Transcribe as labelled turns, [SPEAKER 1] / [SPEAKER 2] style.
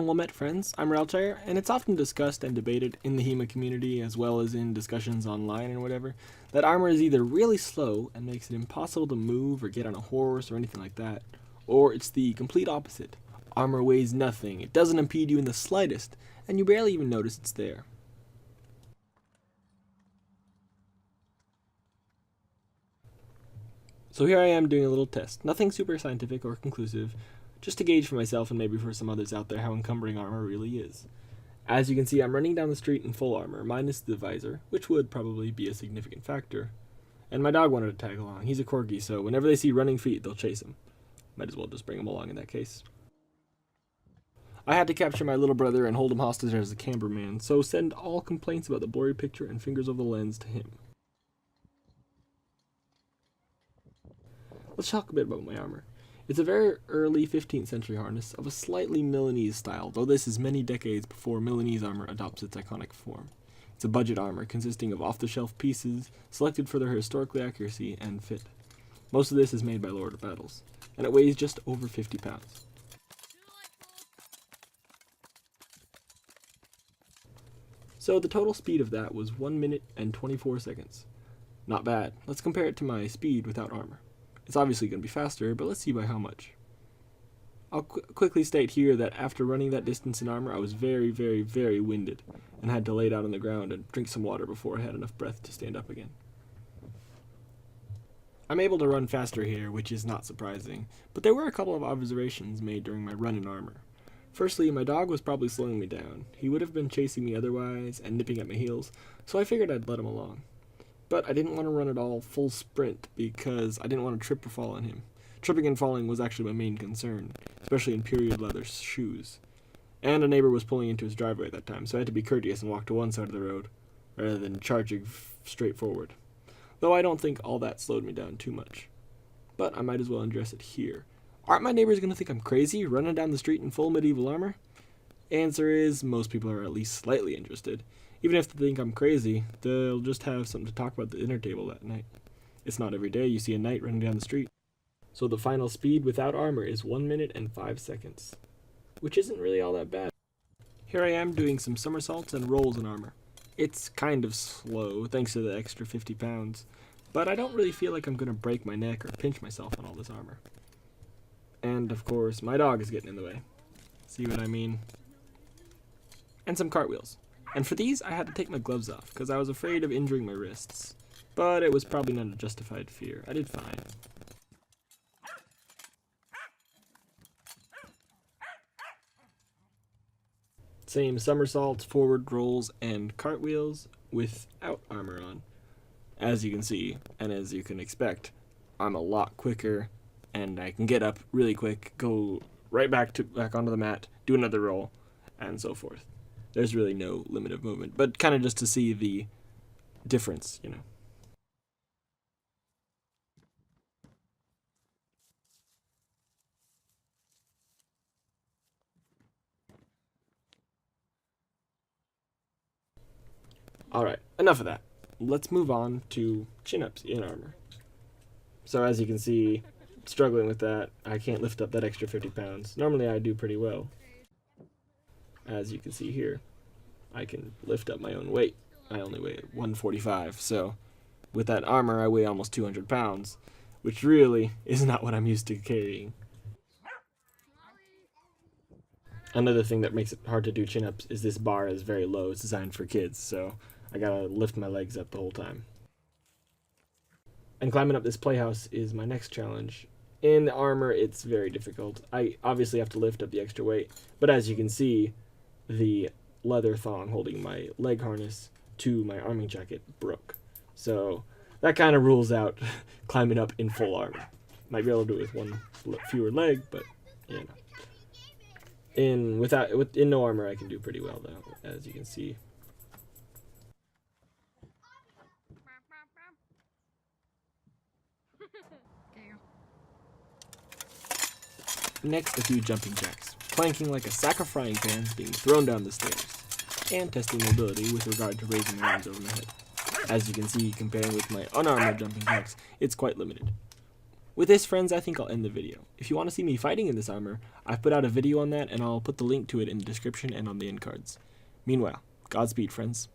[SPEAKER 1] and well met friends, I'm Raltair, and it's often discussed and debated in the HEMA community as well as in discussions online and whatever, that armor is either really slow and makes it impossible to move or get on a horse or anything like that, or it's the complete opposite. Armor weighs nothing, it doesn't impede you in the slightest, and you barely even notice it's there. So here I am doing a little test, nothing super scientific or conclusive, just to gauge for myself and maybe for some others out there how encumbering armor really is. As you can see, I'm running down the street in full armor, minus the visor, which would probably be a significant factor. And my dog wanted to tag along. He's a corgi, so whenever they see running feet, they'll chase him. Might as well just bring him along in that case. I had to capture my little brother and hold him hostage as a cameraman, so send all complaints about the blurry picture and fingers over the lens to him. Let's talk a bit about my armor. It's a very early 15th century harness of a slightly Milanese style, though this is many decades before Milanese armor adopts its iconic form. It's a budget armor consisting of off-the-shelf pieces selected for their historically accuracy and fit. Most of this is made by Lord of Battles, and it weighs just over 50 pounds. So the total speed of that was 1 minute and 24 seconds. Not bad. Let's compare it to my speed without armor. It's obviously going to be faster, but let's see by how much. I'll quickly state here that after running that distance in armor, I was very, very, very winded, and had to lay down on the ground and drink some water before I had enough breath to stand up again. I'm able to run faster here, which is not surprising, but there were a couple of observations made during my run in armor. Firstly, my dog was probably slowing me down. He would have been chasing me otherwise and nipping at my heels, so I figured I'd let him along. But I didn't want to run it all full sprint because I didn't want to trip or fall on him. Tripping and falling was actually my main concern, especially in period leather shoes. And a neighbor was pulling into his driveway at that time, so I had to be courteous and walk to one side of the road, rather than charging straight forward. Though I don't think all that slowed me down too much. But I might as well address it here. Aren't my neighbors going to think I'm crazy, running down the street in full medieval armor? Answer is, most people are at least slightly interested. Even if they think I'm crazy, they'll just have something to talk about at the dinner table that night. It's not every day you see a knight running down the street. So the final speed without armor is 1 minute and 5 seconds, which isn't really all that bad. Here I am doing some somersaults and rolls in armor. It's kind of slow, thanks to the extra 50 pounds, but I don't really feel like I'm going to break my neck or pinch myself on all this armor. And of course, my dog is getting in the way. See what I mean? And some cartwheels. And for these, I had to take my gloves off, because I was afraid of injuring my wrists. But it was probably not a justified fear. I did fine. Same somersaults, forward rolls, and cartwheels without armor on. As you can see, and as you can expect, I'm a lot quicker, and I can get up really quick, go right back onto the mat, do another roll, and so forth. There's really no limit of movement, but kind of just to see the difference, you know. Alright, enough of that. Let's move on to chin-ups in armor. So as you can see, struggling with that, I can't lift up that extra 50 pounds. Normally I do pretty well. As you can see here, I can lift up my own weight. I only weigh 145, so with that armor I weigh almost 200 pounds, which really is not what I'm used to carrying. Another thing that makes it hard to do chin-ups is this bar is very low. It's designed for kids, so I gotta lift my legs up the whole time. And climbing up this playhouse is my next challenge. In armor, it's very difficult. I obviously have to lift up the extra weight, but as you can see, the leather thong holding my leg harness to my arming jacket broke. So that kind of rules out climbing up in full armor. Might be able to do it with one fewer leg, but you know. In no armor, I can do pretty well though, as you can see. Next, a few jumping jacks, planking like a sack of frying pans being thrown down the stairs, and testing mobility with regard to raising my arms over my head. As you can see, comparing with my unarmored jumping jacks, it's quite limited. With this, friends, I think I'll end the video. If you want to see me fighting in this armor, I've put out a video on that, and I'll put the link to it in the description and on the end cards. Meanwhile, Godspeed, friends.